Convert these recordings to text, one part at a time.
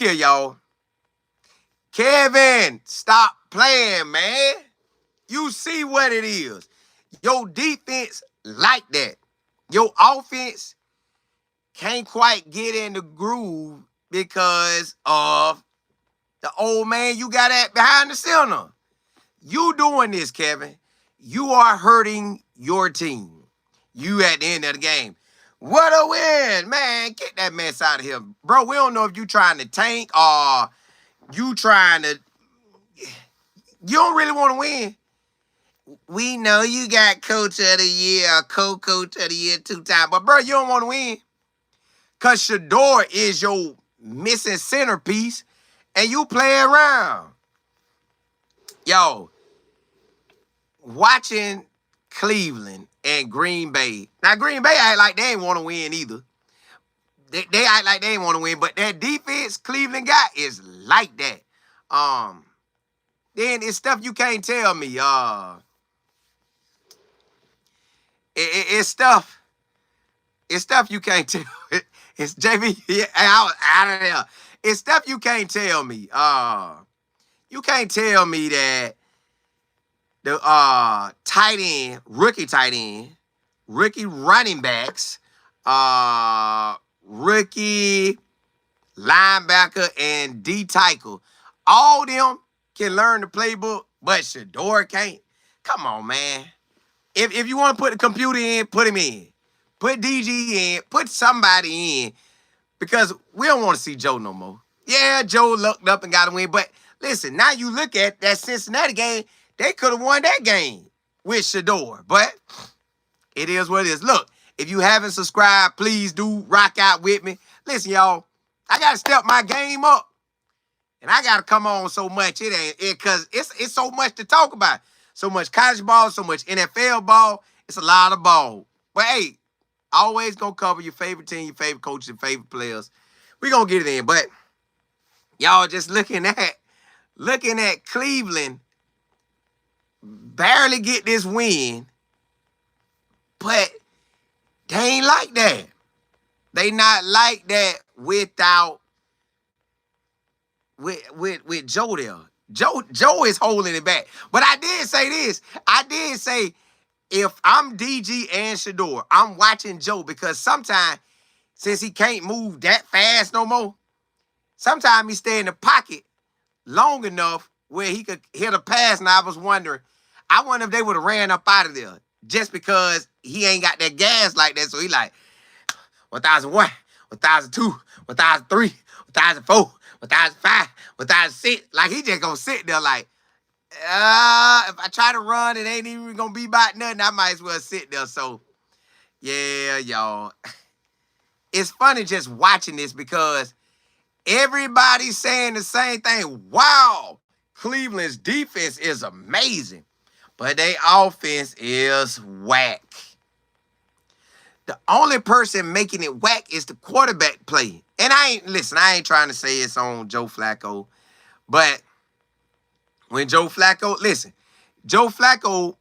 here, y'all. Kevin, stop playing, man. You see what it is. Your defense like that. Your offense can't quite get in the groove because of the old man you got at behind the center. You doing this, Kevin. You are hurting your team. You at the end of the game. What a win, man. Get that mess out of here. Bro, we don't know if you trying to tank or you trying to... You don't really want to win. We know you got coach of the year or co-coach of the year 2 times. But, bro, you don't want to win. Because Shedeur is your missing centerpiece and you play around. Yo, watching Cleveland and Green Bay. Now, Green Bay act like they ain't want to win either. They act like they ain't want to win, but that defense Cleveland got is like that. Then it's stuff you can't tell me. It's stuff. It's stuff you can't tell. It's JV. Yeah, I was out of there. It's stuff you can't tell me. You can't tell me that the tight end, rookie running backs, rookie linebacker, and D tackle, all them can learn the playbook, but Shadeur can't. Come on, man. If you want to put the computer in, put him in. Put DG in. Put somebody in. Because we don't want to see Joe no more. Yeah, Joe looked up and got a win. But listen, now you look at that Cincinnati game, they could have won that game with Shedeur. But it is what it is. Look, if you haven't subscribed, please do rock out with me. Listen, y'all, I got to step my game up. And I got to come on so much. It ain't it because it's so much to talk about. So much college ball, so much NFL ball. It's a lot of ball. But hey, always gonna cover your favorite team, your favorite coaches, your favorite players. We gonna get it in. But y'all just looking at Cleveland barely get this win. But they ain't like that. They not like that without with Joe there. Joe is holding it back. But I did say this. I did say if I'm DG and Shadeur, I'm watching Joe because sometimes, since he can't move that fast no more, sometimes he stay in the pocket long enough where he could hit a pass. And I was wondering, I wonder if they would have ran up out of there just because he ain't got that gas like that. So he like, 1001, 1002, 1003, 1004, 1005, 1006. Like he just gonna sit there like, if I try to run, it ain't even gonna be about nothing. I might as well sit there. So, yeah, y'all. It's funny just watching this because everybody's saying the same thing. Wow, Cleveland's defense is amazing, but their offense is whack. The only person making it whack is the quarterback play. And I ain't trying to say it's on Joe Flacco, but when Joe Flacco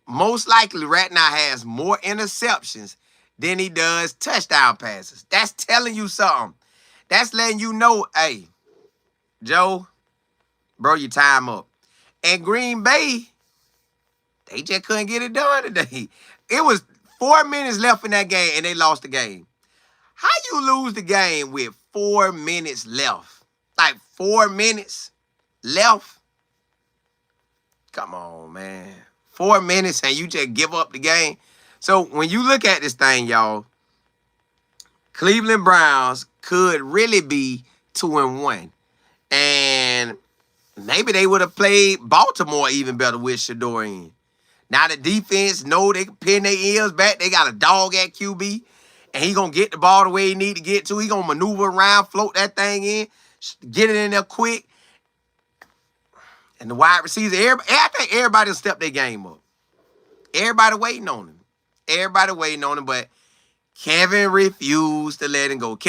most likely right now has more interceptions than he does touchdown passes. That's telling you something. That's letting you know, hey, Joe, bro, your time up. And Green Bay, they just couldn't get it done today. It was 4 minutes left in that game, and they lost the game. How you lose the game with 4 minutes left? Like 4 minutes left? Come on, man. 4 minutes and you just give up the game. So when you look at this thing, y'all, Cleveland Browns could really be 2-1. And maybe they would have played Baltimore even better with Shedeur in. Now the defense know they can pin their ears back. They got a dog at QB. And he going to get the ball the way he need to get to. He going to maneuver around, float that thing in, get it in there quick. And the wide receivers, I think everybody will step their game up. Everybody waiting on him. But Kevin refused to let him go.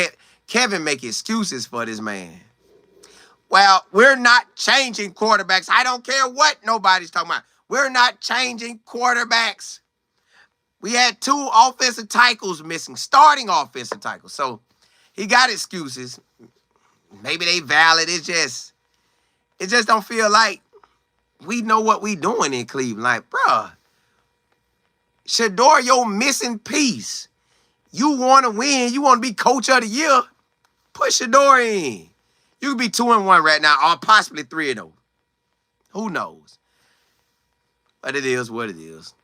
Kevin make excuses for this man. Well, we're not changing quarterbacks. I don't care what nobody's talking about. We're not changing quarterbacks. We had 2 offensive tackles missing, starting offensive tackles. So he got excuses. maybe they valid. It just don't feel like we know what we doing in Cleveland. Like, bruh, Shedeur, your missing piece. You want to win. You want to be coach of the year. Put Shedeur in. You could be 2-1 right now, or possibly 3-0. Who knows? But it is what it is.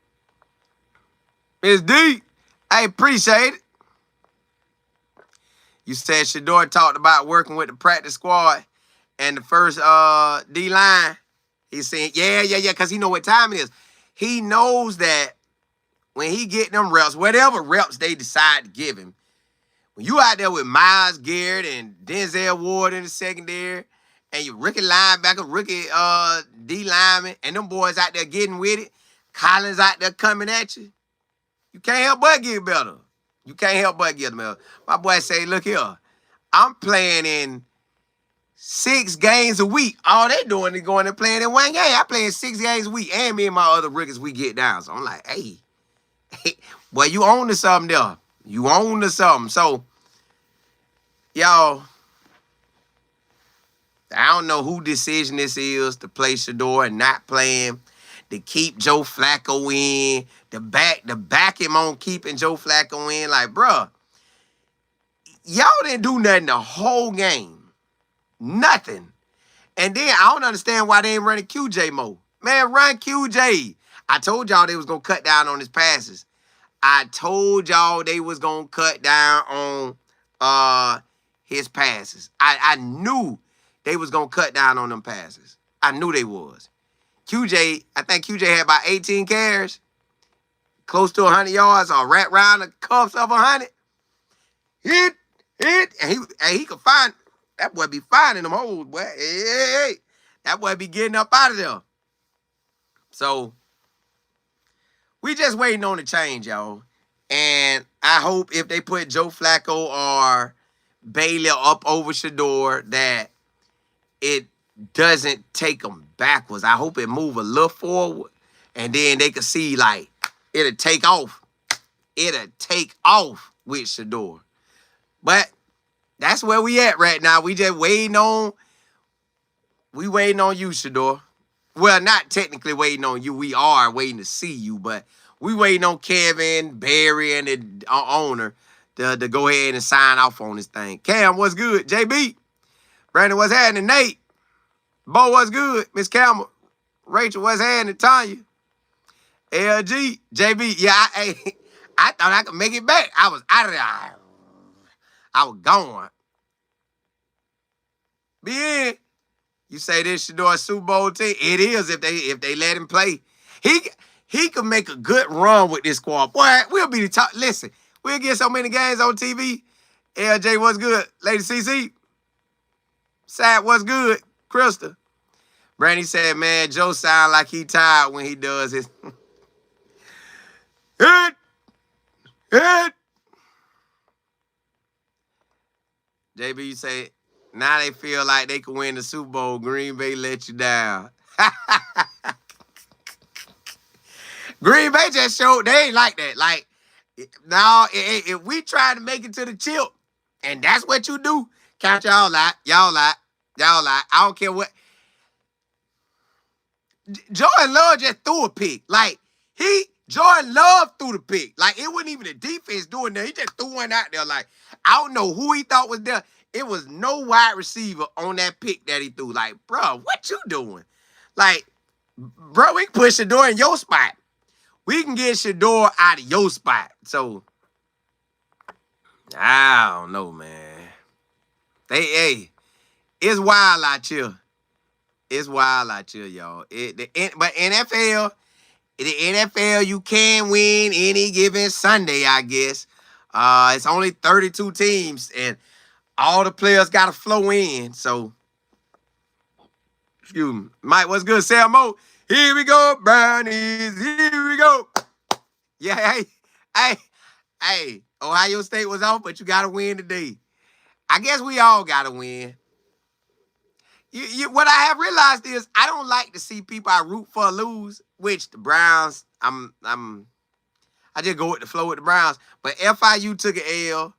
Miss D, I appreciate it. You said Shedeur talked about working with the practice squad and the first D-line. He's saying, yeah, because he know what time it is. He knows that when he get them reps, whatever reps they decide to give him, when you out there with Myles Garrett and Denzel Ward in the secondary, and you rookie linebacker, rookie D lineman, and them boys out there getting with it, Collins out there coming at you, you can't help but get better. You can't help but get better. My boy say, look here, I'm playing in 6 games a week. All they doing is going and playing in 1 game. I play in 6 games a week, and me and my other rookies, we get down. So I'm like, hey, boy, you own to something there. You own to something. So, y'all, I don't know who decision this is to play Shedeur and not play him, to keep Joe Flacco in, to back him on keeping Joe Flacco in. Like, bruh, y'all didn't do nothing the whole game. Nothing. And then I don't understand why they ain't running QJ more. Man, run QJ. I told y'all they was going to cut down on his passes. I told y'all they was going to cut down on his passes. I knew they was going to cut down on them passes. I knew they was. QJ, I think QJ had about 18 carries, close to 100 yards, or right around the cuffs of 100. Hit, and he could find, that boy be finding them holes, boy. Hey. That boy be getting up out of there. So, we just waiting on the change, y'all. And I hope if they put Joe Flacco or Bailey up over Shedeur, that it doesn't take them backwards. I hope it move a little forward, and then they can see, like, it'll take off. It'll take off with Shedeur. But that's where we at right now. We just waiting on you, Shedeur. Well, not technically waiting on you. We are waiting to see you, but we waiting on Kevin, Barry, and the owner to go ahead and sign off on this thing. Cam, what's good? JB, Brandon, what's happening? Nate, Bo, what's good? Miss Campbell, Rachel, what's happening? Tanya, LG, JB, yeah, I thought I could make it back. I was out of there. I was gone. Be in. You say this Shedeur Super Bowl team? It is if they let him play. He could make a good run with this squad. Boy, we'll be the top. Listen, we'll get so many games on TV. LJ, what's good? Lady CC. Sad, what's good? Krista. Brandy said, man, Joe sound like he tired when he does his. Hit. JB, you say, now they feel like they can win the Super Bowl. Green Bay let you down. Green Bay just showed they ain't like that. Like, now, if we try to make it to the chip, and that's what you do, count y'all out. Y'all out. I don't care what. Jordan Love just threw a pick. Like, Jordan Love threw the pick. Like, it wasn't even the defense doing that. He just threw one out there. Like, I don't know who he thought was there. It was no wide receiver on that pick that he threw. Like, bro, what you doing? Like, bro, we can put Shedeur in your spot. We can get Shedeur out of your spot. So, I don't know, man. It's wild out here. It's wild out here, y'all. But NFL, the NFL, you can win any given Sunday, I guess. It's only 32 teams, and all the players got to flow in. So, excuse me. Mike, what's good? Sam Mo, here we go, Brownies. Here we go. Yeah, hey. Ohio State was off, but you got to win today. I guess we all got to win. What I have realized is I don't like to see people I root for lose, which the Browns, I just go with the flow with the Browns. But FIU took an L.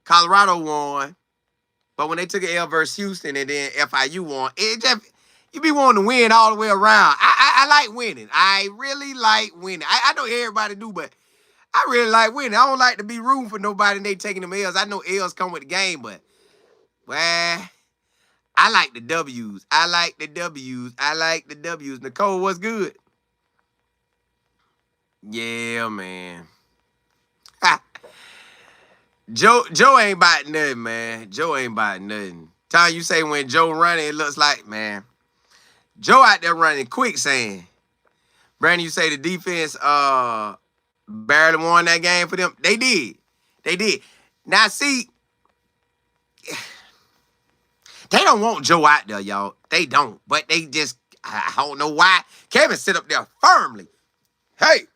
Colorado won. But when they took an L versus Houston and then FIU won, it just you be wanting to win all the way around. I like winning. I really like winning. I know everybody do, but I really like winning. I don't like to be rooting for nobody and they taking them L's. I know L's come with the game, but well, I like the W's. I like the W's. I like the W's. Nicole, what's good? Yeah, man. Joe ain't about nothing, man. Joe ain't about nothing. Time you say when Joe running, it looks like, man, Joe out there running quicksand. Brandon, you say the defense barely won that game for them. They did. They did. Now, see, they don't want Joe out there, y'all. They don't. But they just, I don't know why. Kevin sit up there firmly. Hey,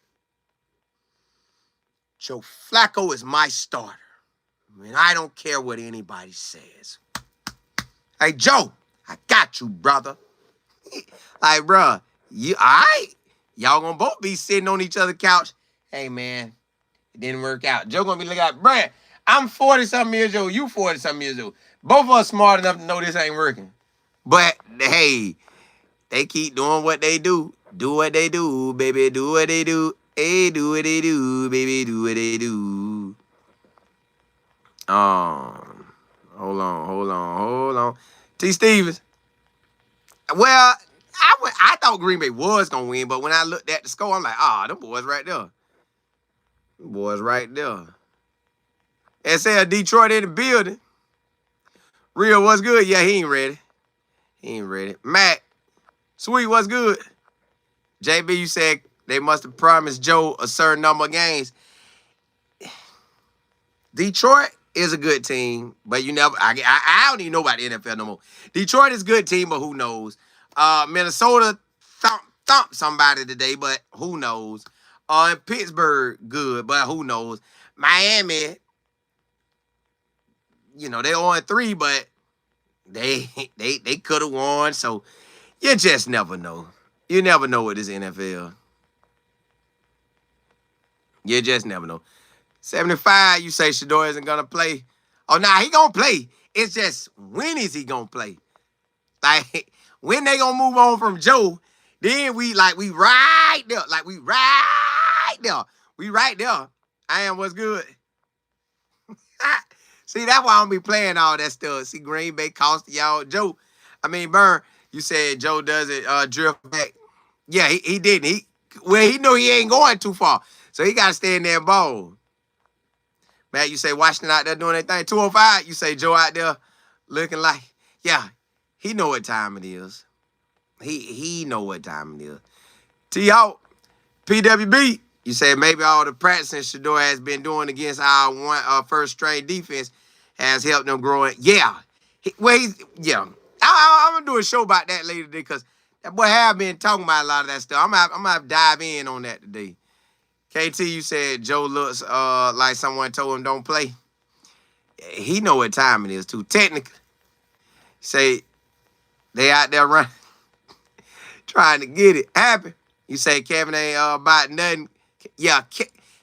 Joe Flacco is my starter. I mean, I don't care what anybody says. Hey, Joe, I got you, brother. Like, bruh, you all right? Y'all gonna both be sitting on each other's couch. Hey, man, it didn't work out. Joe gonna be looking at, bruh, I'm 40-something years old. You 40-something years old. Both of us smart enough to know this ain't working. But, hey, they keep doing what they do. Do what they do, baby. Do what they do. Hey, do what they do, baby. Do what they do. Hold on. T. Stevens. Well, I thought Green Bay was going to win, but when I looked at the score, I'm like, them boys right there. Them boys right there. And say Detroit in the building. Real, what's good? Yeah, he ain't ready. He ain't ready. Matt, sweet, what's good? JB, you said they must have promised Joe a certain number of games. Detroit is a good team, but you never. I don't even know about the NFL no more. Detroit is a good team, but who knows? Minnesota thumped somebody today, but who knows? And Pittsburgh good, but who knows? Miami, you know, they 0-3, but they could have won. So you just never know. You never know with this NFL. You just never know. 75, you say Shedeur isn't going to play. Oh, nah, he going to play. It's just, when is he going to play? Like, when they going to move on from Joe, then we right there. Like, we right there. We right there. I am what's good. See, that's why I don't be playing all that stuff. See, Green Bay cost y'all. Burn, you said Joe doesn't drift back. Yeah, he didn't. He know he ain't going too far. So he got to stay in there and ball. Matt, you say Washington out there doing their thing. 205, you say Joe out there looking like, yeah, he know what time it is. He know what time it is. T-Hawk, PWB, you say maybe all the practicing Shadeur has been doing against our first-string defense has helped them grow it. Yeah. I'm going to do a show about that later today because that boy have been talking about a lot of that stuff. I'm going to have to dive in on that today. KT, you said Joe looks like someone told him don't play. He know what time it is, too. Technically, say they out there running, trying to get it. Happy. You say Kevin ain't about nothing. Yeah,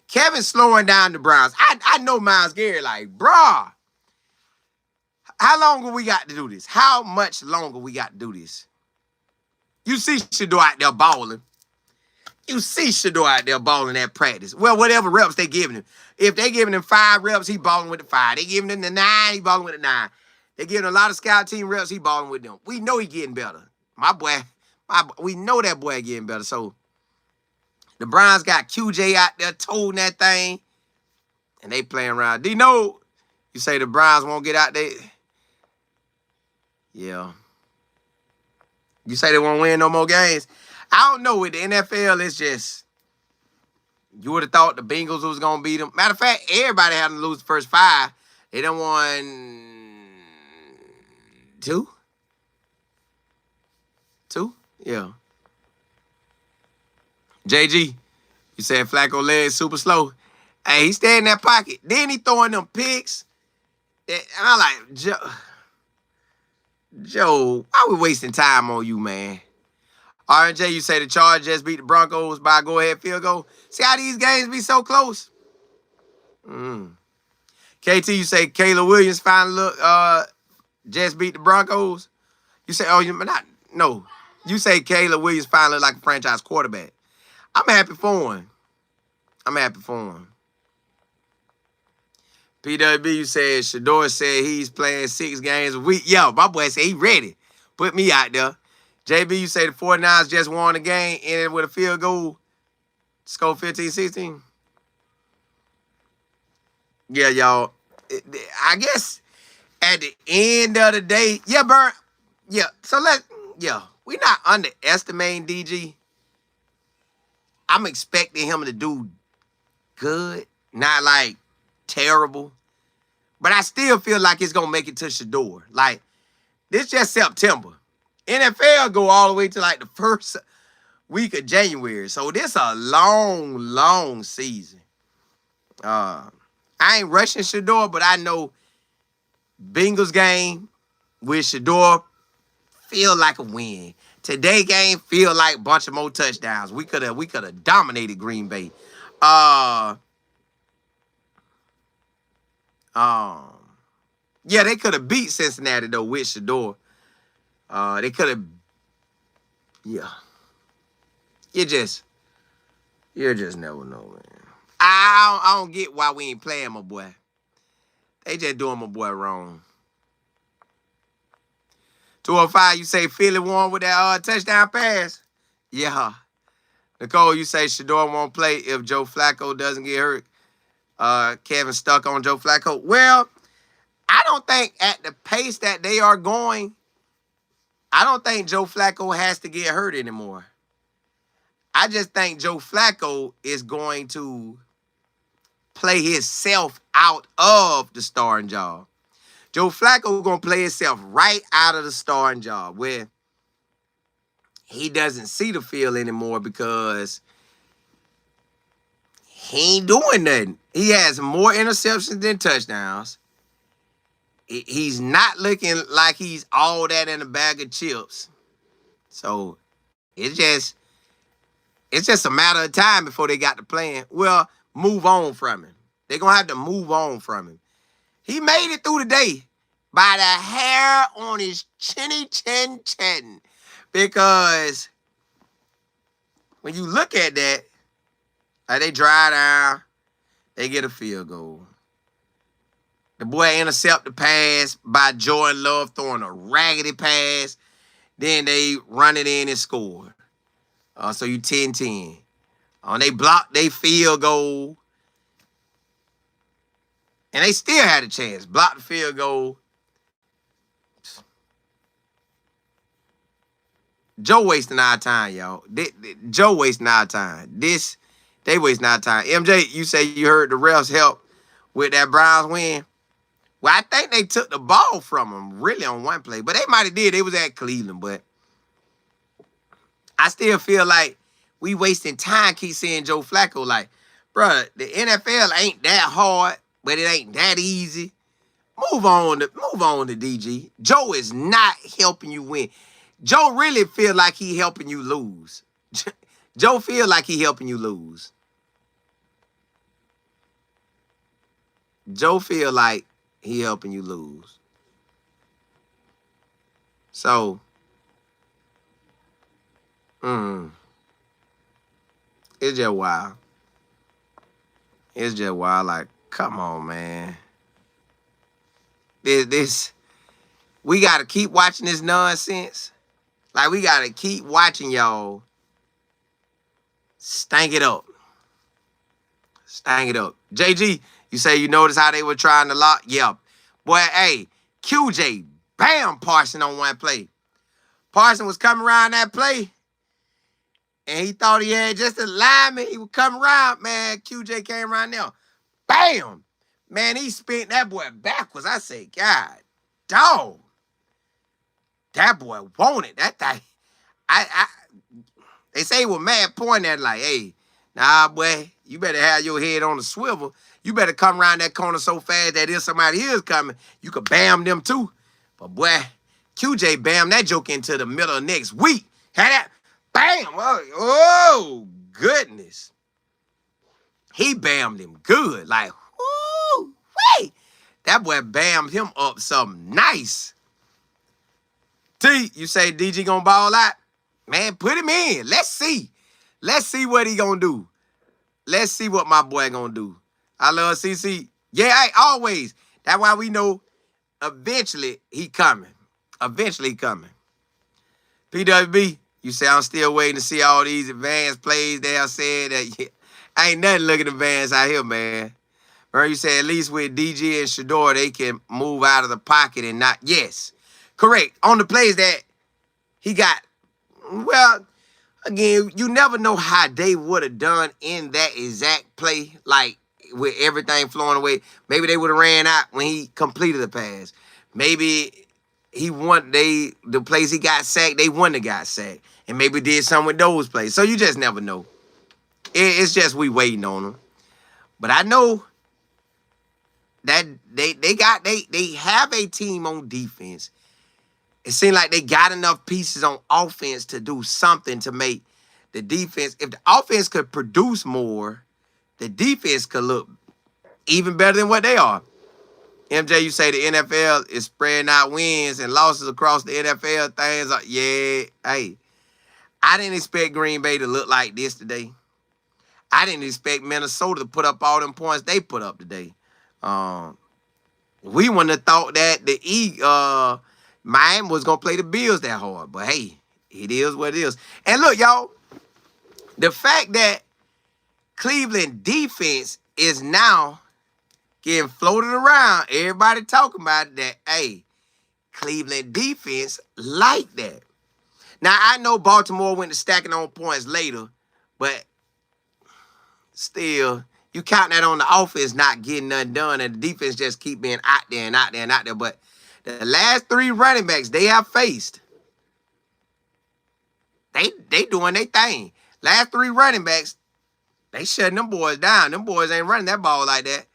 Kevin's slowing down the Browns. I know Myles Garrett like, bruh, how long we got to do this? How much longer we got to do this? You see Shedeur out there balling. You see Shedeur out there balling at practice. Well, whatever reps they giving him. If they giving him 5 reps, he balling with the 5. They giving him the 9, he balling with the 9. They giving a lot of scout team reps, he balling with them. We know he getting better. We know that boy getting better. So the Browns got QJ out there toting that thing, and they playing around. D-No, you say the Browns won't get out there. Yeah. You say they won't win no more games. I don't know. With the NFL, it's just, you would have thought the Bengals was going to beat them. Matter of fact, everybody had to lose the first 5. They done won 2? 2? Yeah. JG, you said Flacco legs super slow. Hey, he stayed in that pocket. Then he throwing them picks. And I'm like, Joe, why we wasting time on you, man? RJ, you say the Chargers just beat the Broncos by a go-ahead field goal. See how these games be so close? KT, you say Caleb Williams finally Jets beat the Broncos. You say, oh, you not no. You say Caleb Williams finally look like a franchise quarterback. I'm happy for him. I'm happy for him. PWB said, Shedeur said he's playing 6 games a week. Yo, my boy said he ready. Put me out there. JB, you say the 49ers just won the game, ended with a field goal. Score 15-16. Yeah, y'all. I guess at the end of the day, yeah, Burn. Yeah, so we not underestimating DG. I'm expecting him to do good, not like terrible. But I still feel like it's going to make it to Shedeur. Like, this just September. NFL go all the way to like the first week of January. So this a long, long season. I ain't rushing Shedeur, but I know Bengals game with Shedeur feel like a win. Today game feel like a bunch of more touchdowns. We could have dominated Green Bay. Yeah, they could have beat Cincinnati though with Shedeur. They could have. Yeah. You just never know, man. I don't get why we ain't playing my boy. They just doing my boy wrong. 205, you say Philly won with that touchdown pass? Yeah. Nicole, you say Shedeur won't play if Joe Flacco doesn't get hurt. Kevin stuck on Joe Flacco. Well, I don't think at the pace that they are going, I don't think Joe Flacco has to get hurt anymore. I just think Joe Flacco is going to play himself out of the starting job. Joe Flacco going to play himself right out of the starting job where he doesn't see the field anymore because he ain't doing nothing. He has more interceptions than touchdowns. He's not looking like he's all that in a bag of chips. So it's just a matter of time before they got to playing. Well, move on from him. They're going to have to move on from him. He made it through the day by the hair on his chinny chin. Because when you look at that, like they dry down, they get a field goal. The boy intercept the pass by Jordan Love throwing a raggedy pass. Then they run it in and score. So you 10-10. They blocked their field goal. And they still had a chance. Blocked the field goal. Joe wasting our time, y'all. Joe wasting our time. They wasting our time. MJ, you say you heard the refs help with that Browns win. Well, I think they took the ball from them really on one play. But they might have did. They was at Cleveland. But I still feel like we wasting time keep saying Joe Flacco. Like, bro, the NFL ain't that hard, but it ain't that easy. Move on to DG. Joe is not helping you win. Joe really feel like he helping you lose. Joe feel like he helping you lose. Joe feel like he helping you lose. So, it's just wild. It's just wild. Like, come on, man. This we got to keep watching this nonsense. Like, we got to keep watching y'all stank it up. Stank it up. JG, you say you notice how they were trying to lock? Yeah. Boy, hey, QJ, bam, Parson on one play. Parson was coming around that play, and he thought he had just a lineman. He would come around, man. QJ came around there. Bam! Man, he spent that boy backwards. I say, God, dog. That boy wanted that thing. They say he was mad pointing at it like, hey, nah, boy, you better have your head on the swivel. You better come around that corner so fast that if somebody is coming, you could bam them too. But boy, QJ bammed that joke into the middle of next week. Had that, bam! Oh, goodness. He bammed him good. Like, whoo, wait. That boy bammed him up something nice. T, you say DG gonna ball out? Man, put him in. Let's see. Let's see what he gonna do. Let's see what my boy gonna do. I love CC. Yeah, hey, always. That's why we know eventually he coming. Eventually he coming. PWB, you say I'm still waiting to see all these advanced plays. They have said that ain't nothing looking advanced out here, man. Bro, you say at least with DG and Shedeur, they can move out of the pocket and not. Yes, correct. On the plays that he got, well, again, you never know how they would have done in that exact play, like with everything flowing away. Maybe they would have ran out when he completed the pass. Maybe he won the plays he got sacked, they wouldn't have got sacked. And maybe did something with those plays. So you just never know. It's just we waiting on them. But I know that they have a team on defense. It seemed like they got enough pieces on offense to do something to make the defense. If the offense could produce more, the defense could look even better than what they are. MJ, you say the NFL is spreading out wins and losses across the NFL. Things like, yeah, hey, I didn't expect Green Bay to look like this today. I didn't expect Minnesota to put up all them points they put up today. We wouldn't have thought that Miami was going to play the Bills that hard. But, hey, it is what it is. And look, y'all, the fact that Cleveland defense is now getting floated around, everybody talking about that, hey, Cleveland defense like that. Now, I know Baltimore went to stacking on points later, but still, you count that on the offense not getting nothing done, and the defense just keep being out there and out there and out there. But the last three running backs they have faced, they doing their thing. Last three running backs, they shutting them boys down. Them boys ain't running that ball like that.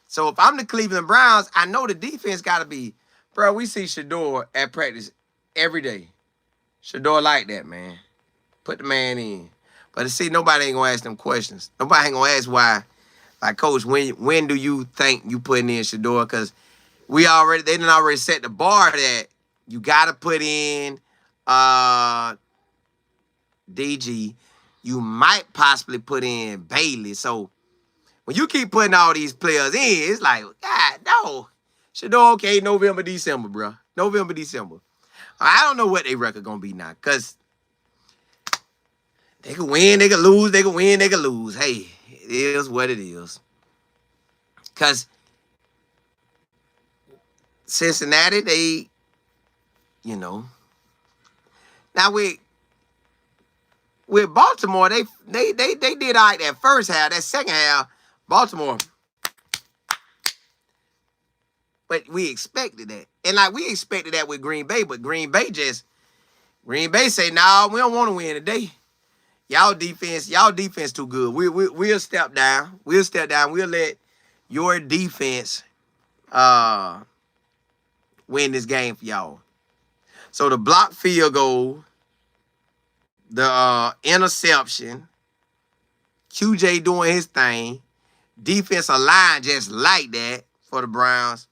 So if I'm the Cleveland Browns, I know the defense got to be, bro, we see Shedeur at practice every day. Shedeur like that, man. Put the man in. But see, nobody ain't going to ask them questions. Nobody ain't going to ask why. Like, Coach, when do you think you putting in Shedeur? Because they done already set the bar that you got to put in DG. You might possibly put in Bailey. So when you keep putting all these players in, it's like, God, no. Shedeur, okay, November, December, bro. November, December. I don't know what their record going to be now. Because they can win, they can lose, they can win, they can lose. Hey, it is what it is. Because Cincinnati, they, now with Baltimore, they did all right that first half. That second half, Baltimore, but we expected that. And like we expected that with Green Bay, but Green Bay say, nah, we don't want to win today. Y'all defense too good. We'll step down. We'll let your defense win this game for y'all. So the block field goal, the interception, QJ doing his thing, defensive line just like that for the Browns.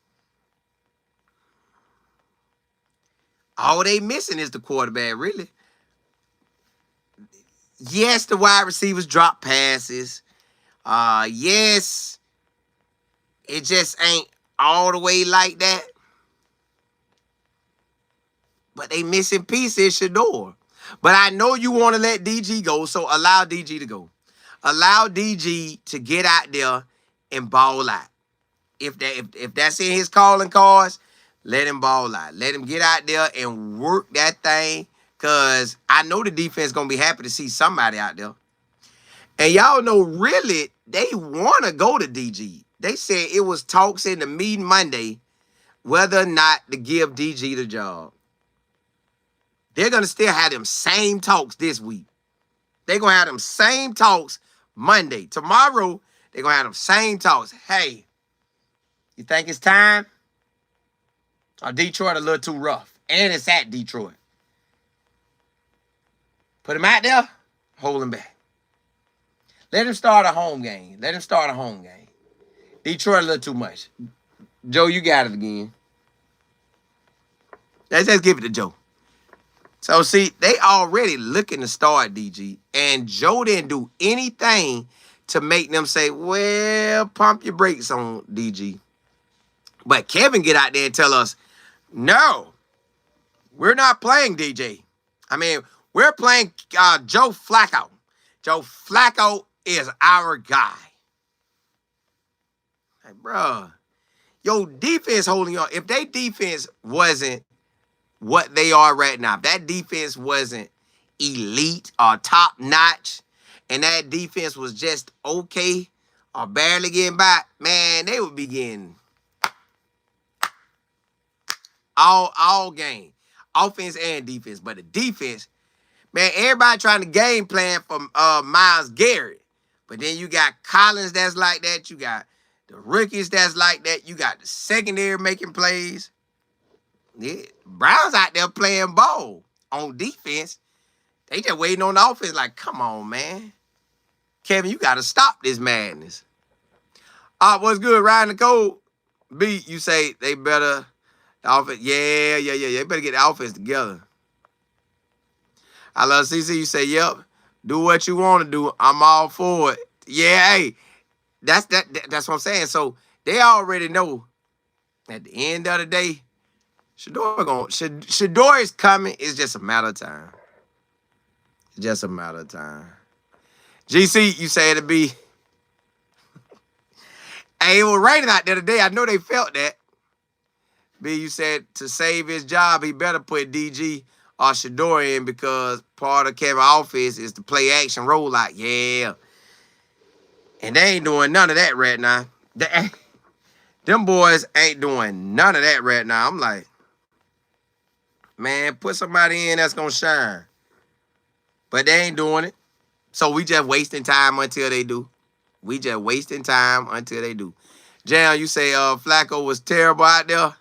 All they missing is the quarterback, really. Yes, the wide receivers drop passes. Yes, it just ain't all the way like that. But they missing pieces, Shedeur. But I know you want to let DG go, so allow DG to go. Allow DG to get out there and ball out. If that's in his calling cards, let him ball out. Let him get out there and work that thing. Because I know the defense going to be happy to see somebody out there. And y'all know, really, they want to go to DG. They said it was talks in the meeting Monday whether or not to give DG the job. They're going to still have them same talks this week. They're going to have them same talks Monday. Tomorrow, they're going to have them same talks. Hey, you think it's time? Or Detroit a little too rough? And it's at Detroit. Put him out there, hold him back. Let him start a home game. Detroit a little too much. Joe, you got it again. Let's just give it to Joe. So see, they already looking to start DG, and Joe didn't do anything to make them say, "Well, pump your brakes on DG." But Kevin get out there and tell us, "No, we're not playing DJ. I mean, we're playing Joe Flacco. Joe Flacco is our guy." Like, bruh, your defense holding on. If their defense wasn't what they are right now, if that defense wasn't elite or top notch, and that defense was just okay or barely getting by, man, they would be getting all game, offense and defense. But the defense, man, everybody trying to game plan for Myles Garrett. But then you got Collins that's like that. You got the rookies that's like that. You got the secondary making plays. Yeah, Browns out there playing ball on defense. They just waiting on the offense like, come on, man. Kevin, you got to stop this madness. What's good, Ryan the Code? B, you say they better, the offense, yeah. They better get the offense together. I love CC, you say, yep, do what you want to do. I'm all for it. Yeah, hey, that's what I'm saying. So they already know at the end of the day, Shedeur is coming. It's just a matter of time. It's just a matter of time. GC, you say it'll be. Hey, it was raining out there today. I know they felt that. B, you said to save his job, he better put DG or Shedeur in because part of Kevin's offense is to play action rollout. Yeah. And they ain't doing none of that right now. Them boys ain't doing none of that right now. I'm like, man, put somebody in that's going to shine. But they ain't doing it. So we just wasting time until they do. We just wasting time until they do. Jam, you say Flacco was terrible out there?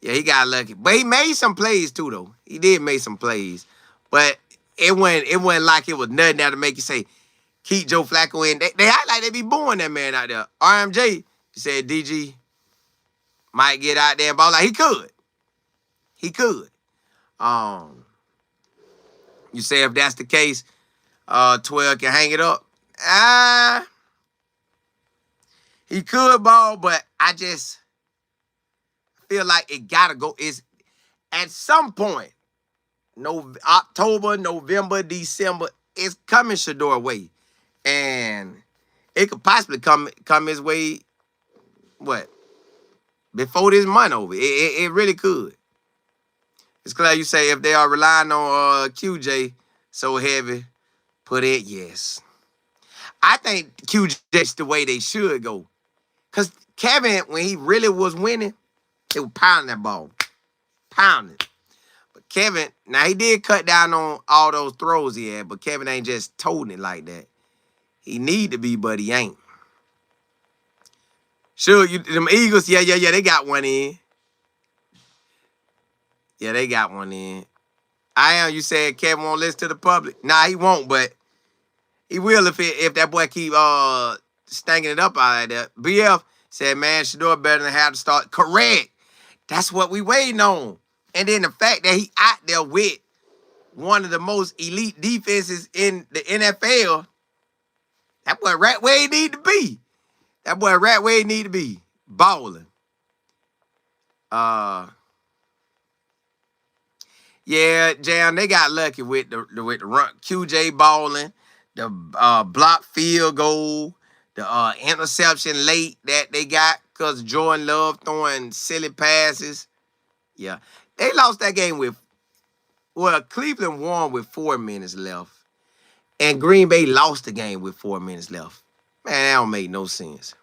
Yeah, he got lucky. But he made some plays too, though. He did make some plays. But it wasn't like it was nothing there to make you say, keep Joe Flacco in. They act like they be booing that man out there. RMJ, you said DG might get out there and ball. Like, he could. He could. You say if that's the case, 12 can hang it up. He could ball, but I just feel like it gotta go. It's at some point, October, November, December, it's coming Shedeur way. And it could possibly come his way, what? Before this month over. It really could. It's clear you say if they are relying on QJ so heavy, put it, yes. I think QJ's the way they should go. Because Kevin, when he really was winning, he was pounding that ball. Pounding. But Kevin, now he did cut down on all those throws he had, but Kevin ain't just toting it like that. He need to be, but he ain't. Sure, them Eagles, yeah, they got one in. Yeah, they got one in. You said Kevin won't listen to the public. Nah, he won't, but he will if that boy keep stinking it up out of there. BF said, man, Shedeur better than have to start. Correct. That's what we waiting on. And then the fact that he out there with one of the most elite defenses in the NFL, that boy right where he need to be. That boy right where he need to be. Balling. Yeah, Jam, they got lucky with the run. QJ balling, the block field goal, the interception late that they got because Jordan Love throwing silly passes. Yeah. They lost that game Cleveland won with 4 minutes left. And Green Bay lost the game with 4 minutes left. Man, that don't make no sense.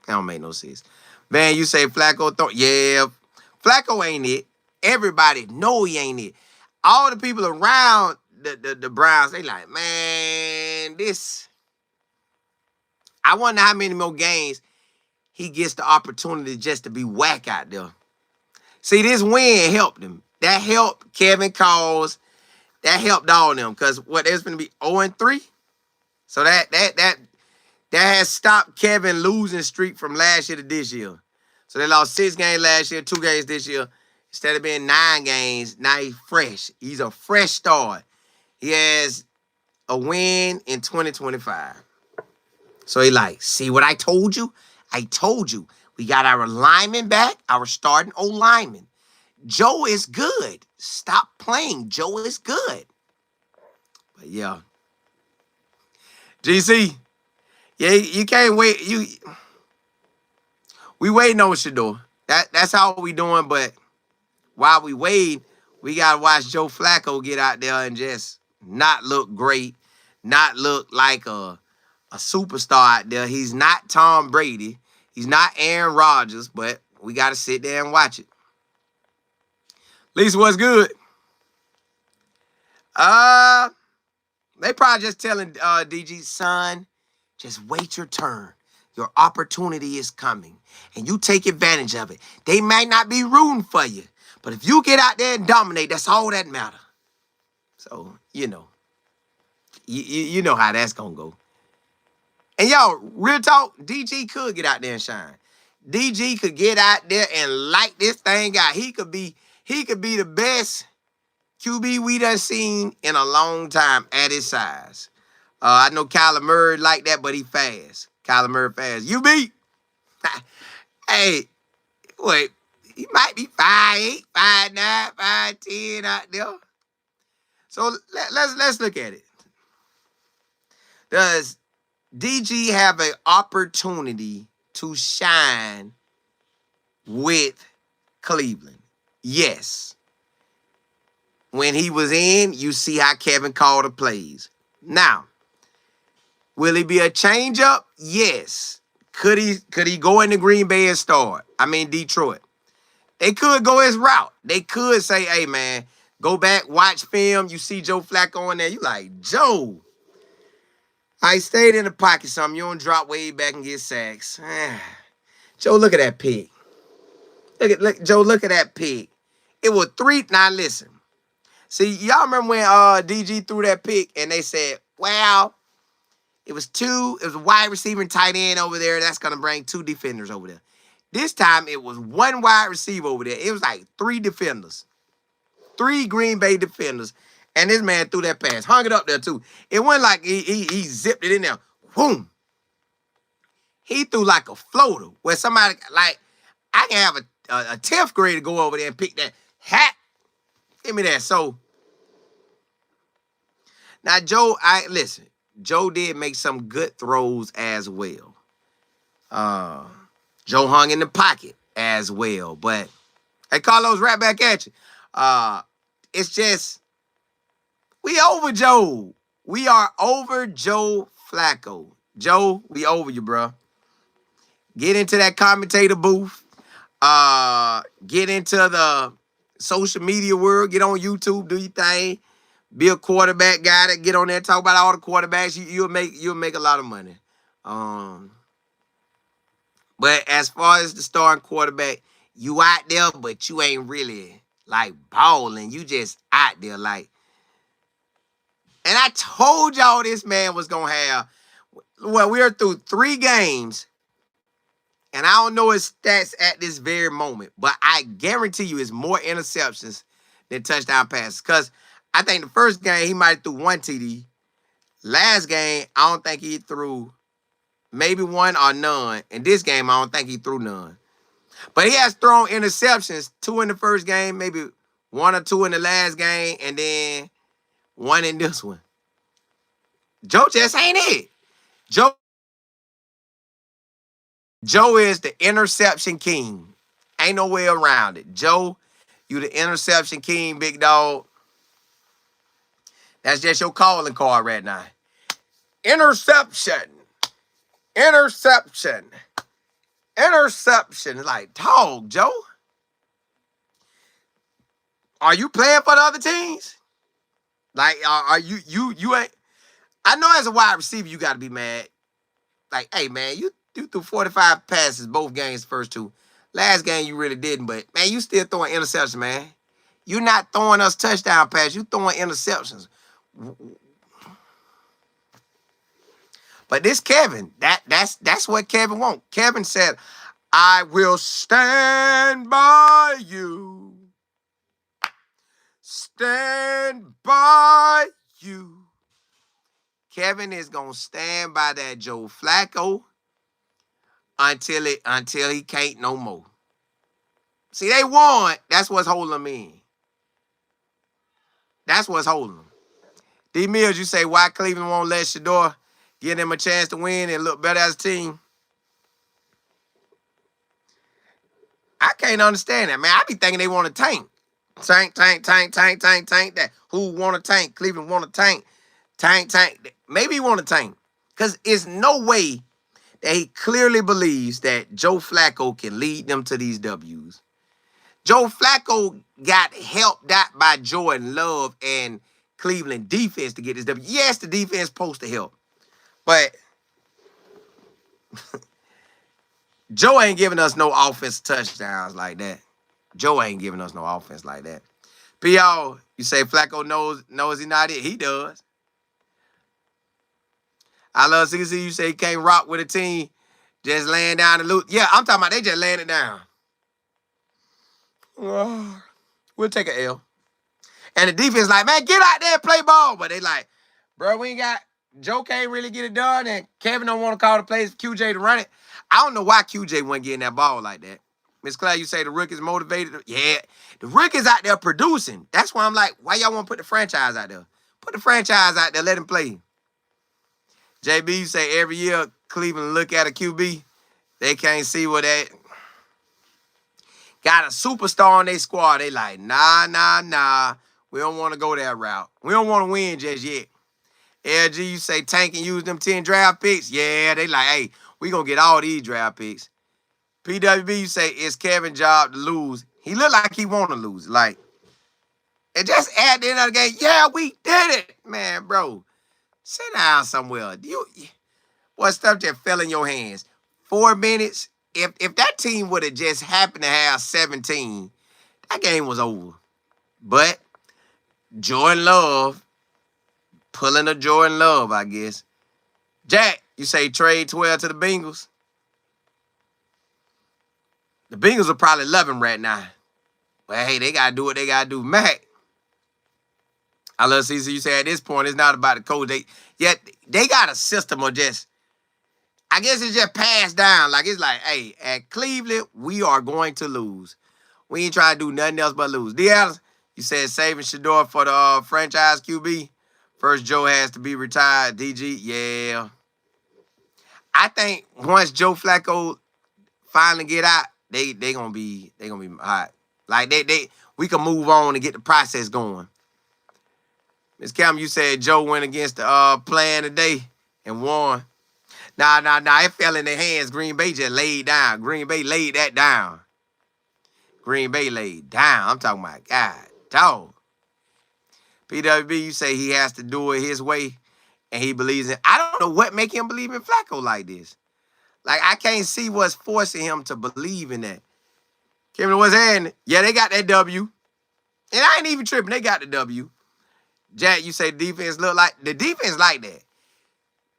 That don't make no sense. Man, you say Flacco, yeah, Flacco ain't it. Everybody know he ain't it. All the people around the Browns, they like, man, this. I wonder how many more games he gets the opportunity just to be whack out there. See, this win helped him. That helped Kevin cause. That helped all of them because what there's going to be 0-3. So that has stopped Kevin losing streak from last year to this year. So they lost 6 games last year, 2 games this year. Instead of being 9 games, now he's fresh. He's a fresh start. He has a win in 2025. So he like, see what I told you? I told you. We got our lineman back, our starting O-lineman. Joe is good. Stop playing. Joe is good. But yeah. GC, yeah, you can't wait. We waiting on Shedeur. That's how we doing, but while we wait, we gotta watch Joe Flacco get out there and just not look great, not look like a superstar out there. He's not Tom Brady. He's not Aaron Rodgers, but we gotta sit there and watch it. Lisa, what's good? They probably just telling DG, son, just wait your turn. Your opportunity is coming, and you take advantage of it. They might not be rooting for you, but if you get out there and dominate, that's all that matter. So, you know how that's going to go. And y'all, real talk, DG could get out there and shine. DG could get out there and light this thing out. He could be the best QB we done seen in a long time at his size. I know Kyler Murray like that, but he fast. Kyler Murray fast. You beat. Hey, wait. He might be 5'8", 5'9", 5'10" out there. So let's look at it. Does DG have an opportunity to shine with Cleveland? Yes. When he was in, you see how Kevin called the plays. Now, will he be a change-up? Yes. Could he go into Green Bay and start? I mean, Detroit. They could go his route. They could say, hey, man, go back, watch film. You see Joe Flacco in there. You like, Joe, I stayed in the pocket something. You don't drop way back and get sacks. Joe, look at that pick. Joe, look at that pick. It was 3. Now, listen. See, y'all remember when DG threw that pick and they said, well, it was a wide receiver and tight end over there. That's going to bring 2 defenders over there. This time, it was 1 wide receiver over there. It was like 3 defenders. 3 Green Bay defenders. And this man threw that pass. Hung it up there, too. It wasn't like he zipped it in there. Boom. He threw like a floater where somebody, like, I can have a 10th grader go over there and pick that hat. Give me that. So, now, Joe, listen. Joe did make some good throws as well. Joe hung in the pocket as well. But, hey, Carlos, right back at you. It's just, we over Joe. We are over Joe Flacco. Joe, we over you, bro. Get into that commentator booth. Get into the social media world. Get on YouTube. Do your thing. Be a quarterback guy that get on there and talk about all the quarterbacks. You'll make a lot of money. But as far as the starting quarterback, you out there, but you ain't really like balling. You just out there like. And I told y'all this man was gonna have. Well, we are through 3 games, and I don't know his stats at this very moment, but I guarantee you it's more interceptions than touchdown passes. Because I think the first game he might have threw 1 TD. Last game, I don't think he threw maybe 1 or none. In this game, I don't think he threw none. But he has thrown interceptions, 2 in the first game, maybe 1 or 2 in the last game, and then 1 in this one. Joe just ain't it. Joe is the interception king. Ain't no way around it. Joe, you the interception king, big dog. That's just your calling card right now. Interception. Interception. Interception. Like, dog, Joe. Are you playing for the other teams? Like, are you ain't. I know as a wide receiver, you got to be mad. Like, hey, man, you threw 45 passes both games, first 2. Last game, you really didn't, but, man, you still throwing interceptions, man. You're not throwing us touchdown passes. You throwing interceptions. But this Kevin, that's what Kevin wants. Kevin said, I will stand by you. stand by you. Kevin is going to stand by that Joe Flacco until he can't no more. See, they won. That's what's holding them in. That's what's holding them. D. Mills, you say, why Cleveland won't let Shedeur give them a chance to win and look better as a team? I can't understand that, man. I be thinking they want to tank. Tank that. Who want to tank? Cleveland want to tank. Tank. Maybe he want to tank. Because it's no way that he clearly believes that Joe Flacco can lead them to these W's. Joe Flacco got helped out by Jordan Love and Cleveland defense to get this W. Yes, the defense supposed to help. But Joe ain't giving us no offense touchdowns like that. Joe ain't giving us no offense like that. P.O., you say Flacco knows he not it. He does. I love CC. You say he can't rock with a team just laying down the loot. Yeah, I'm talking about they just laying it down. We'll take an L. And the defense like, man, get out there and play ball. But they like, bro, we ain't got, Joe can't really get it done, and Kevin don't want to call the plays for QJ to run it. I don't know why QJ wasn't getting that ball like that. Miss Claire, you say the rookies motivated. Yeah, the rookies out there producing. That's why I'm like, why y'all want to put the franchise out there? Put the franchise out there, let him play. JB, you say every year Cleveland look at a QB, they can't see what that. Got a superstar on their squad. They like, nah. We don't want to go that route. We don't want to win just yet. LG, you say tank and use them 10 draft picks. Yeah, they like, hey, we going to get all these draft picks. PWB, you say it's Kevin's job to lose. He look like he want to lose. Like, and just at the end of the game, yeah, we did it. Man, bro, sit down somewhere. What stuff just fell in your hands? 4 minutes. If that team would have just happened to have 17, that game was over. But Jordan Love, pulling a Jordan Love, I guess. Jack, you say trade 12 to the Bengals. The Bengals are probably loving right now. Well, hey, they got to do what they got to do. Mac, I love CC. You say at this point, it's not about the coach. They got a system of just, I guess it's just passed down. Like, it's like, hey, at Cleveland, we are going to lose. We ain't trying to do nothing else but lose. Dallas, you said saving Shedeur for the franchise QB. First, Joe has to be retired. DG, yeah. I think once Joe Flacco finally get out, they gonna be hot. Like we can move on and get the process going. Miss Cam, you said Joe went against the plan today and won. Nah. It fell in their hands. Green Bay just laid down. Green Bay laid that down. Green Bay laid down. I'm talking about God, dog. PWB, you say he has to do it his way, and he believes in. I don't know what make him believe in Flacco like this. Like, I can't see what's forcing him to believe in that. Kevin, what's happening? Yeah, they got that W. And I ain't even tripping. They got the W. Jack, you say defense look like. The defense like that.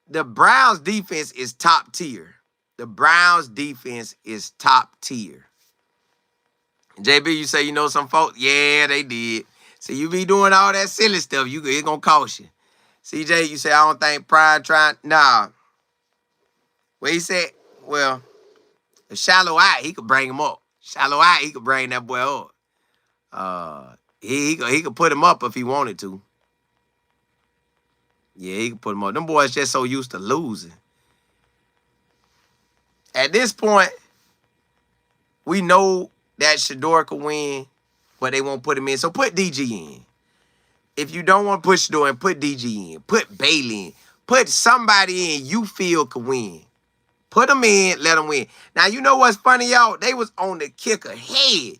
The Browns defense is top tier. The Browns defense is top tier. JB, you say you know some folks? Yeah, they did. So you be doing all that silly stuff, it's going to cost you. CJ, you say, I don't think Pride trying. Nah. Well, he said, well, a shallow eye, he could bring him up. Shallow eye, he could bring that boy up. He could put him up if he wanted to. Yeah, he could put him up. Them boys just so used to losing. At this point, we know that Shedeur could win, but they won't put him in. So put DG in. If you don't want to put Shedeur in, put DG in. Put Bailey in. Put somebody in you feel could win. Put them in, let them win. Now, you know what's funny, y'all? They was on the kicker head.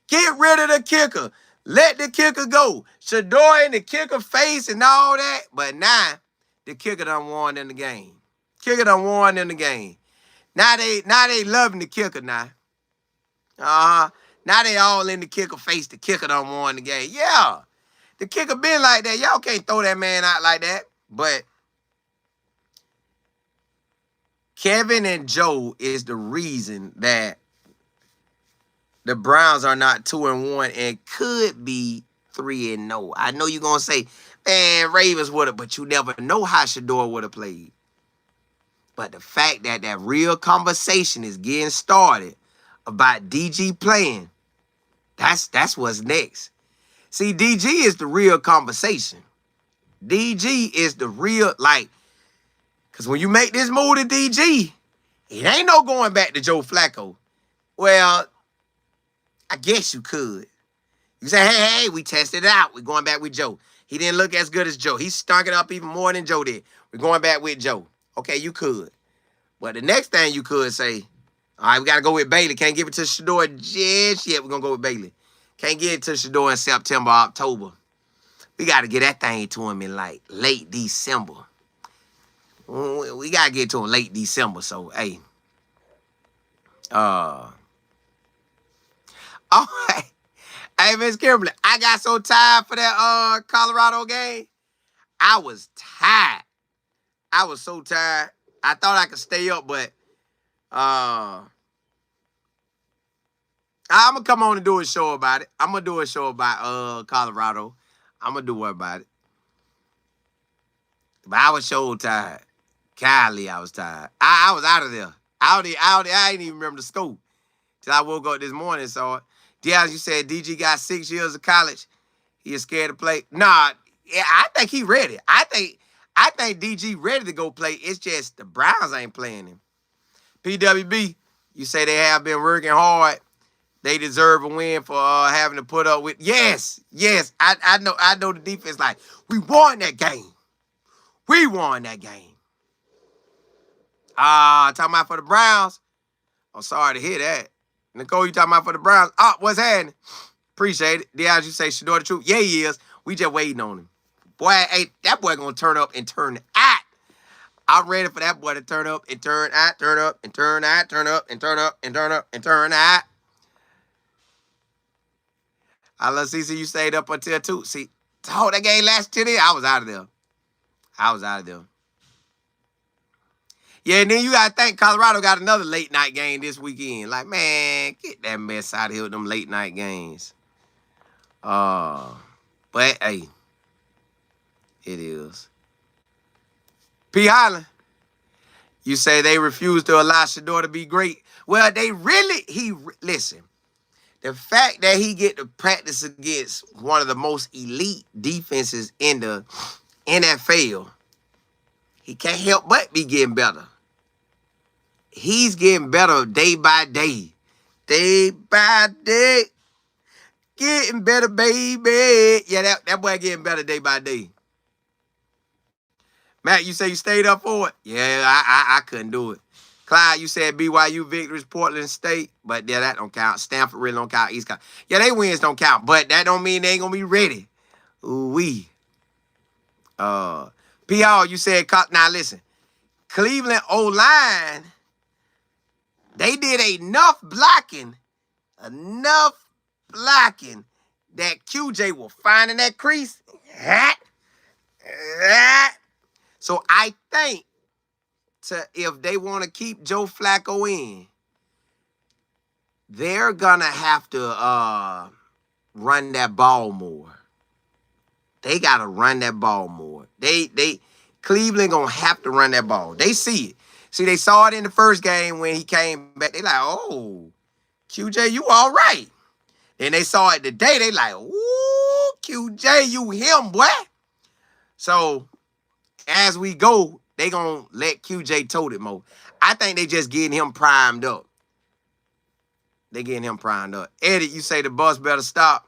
Get rid of the kicker. Let the kicker go. Shedeur in the kicker face and all that. But now, the kicker done won in the game. Kicker done won in the game. Now they loving the kicker now. Now they all in the kicker face. The kicker done won the game. Yeah. The kicker been like that. Y'all can't throw that man out like that. But Kevin and Joe is the reason that the Browns are not 2-1 and could be 3-0. I know you're going to say, man, Ravens would have, but you never know how Shedeur would have played. But the fact that that real conversation is getting started about DG playing, that's what's next. See, DG is the real conversation. DG is the real, like, because when you make this move to DG, it ain't no going back to Joe Flacco. Well, I guess you could. You say, hey, we tested it out. We're going back with Joe. He didn't look as good as Joe. He stunk it up even more than Joe did. We're going back with Joe. Okay, you could. But the next thing you could say, all right, we got to go with Bailey. Can't give it to Shedeur just yet. We're going to go with Bailey. Can't get it to Shedeur in September, October. We got to get that thing to him in like late December. We got to get to him late December. So, hey. All right. Hey, Miss Kimberly, I got so tired for that Colorado game. I was tired. I was so tired. I thought I could stay up, but I'm going to come on and do a show about it. I'm going to do a show about Colorado. I'm going to do it about it. But I was so tired. Golly, I was tired. I was out of there. I didn't even remember the score till I woke up this morning and saw it. As you said, DG got 6 years of college. He is scared to play. Nah, yeah, I think he ready. I think DG ready to go play. It's just the Browns ain't playing him. PWB, you say they have been working hard. They deserve a win for having to put up with. Yes. I know the defense like, we won that game. We won that game. Talking about for the Browns. I'm sorry to hear that. Nicole, you talking about for the Browns? What's happening? Appreciate it. As you say, Shedeur the truth. Yeah, he is. We just waiting on him. Boy, hey, that boy gonna turn up and turn out. I'm ready for that boy to turn up and turn out, turn up and turn out, turn up and turn up and turn up and turn out. I love CC, you stayed up until 2. See, that game lasted till then. I was out of there. Yeah, and then you got to think Colorado got another late night game this weekend. Like, man, get that mess out of here with them late night games. But, hey, it is. P. Highland, you say they refuse to allow Shedeur to be great. Well, listen, the fact that he get to practice against one of the most elite defenses in the NFL, he can't help but be getting better. He's getting better day by day. Day by day. Getting better, baby. Yeah, that boy getting better day by day. Matt, you say you stayed up for it? Yeah, I couldn't do it. Clyde, you said BYU victories, Portland State. But yeah, that don't count. Stanford really don't count. East count. Yeah, they wins don't count. But that don't mean they ain't going to be ready. Ooh-wee. PR, you said, now listen. Cleveland O-line, they did enough blocking that QJ will find in that crease. So I think if they want to keep Joe Flacco in, they're going to have to run that ball more. They got to run that ball more. Cleveland going to have to run that ball. They see it. See, they saw it in the first game when he came back. They like, oh, QJ, you all right. Then they saw it today. They like, ooh, QJ, you him, boy. So, as we go, they going to let QJ tote it more. I think they just getting him primed up. They getting him primed up. Eddie, you say the bus better stop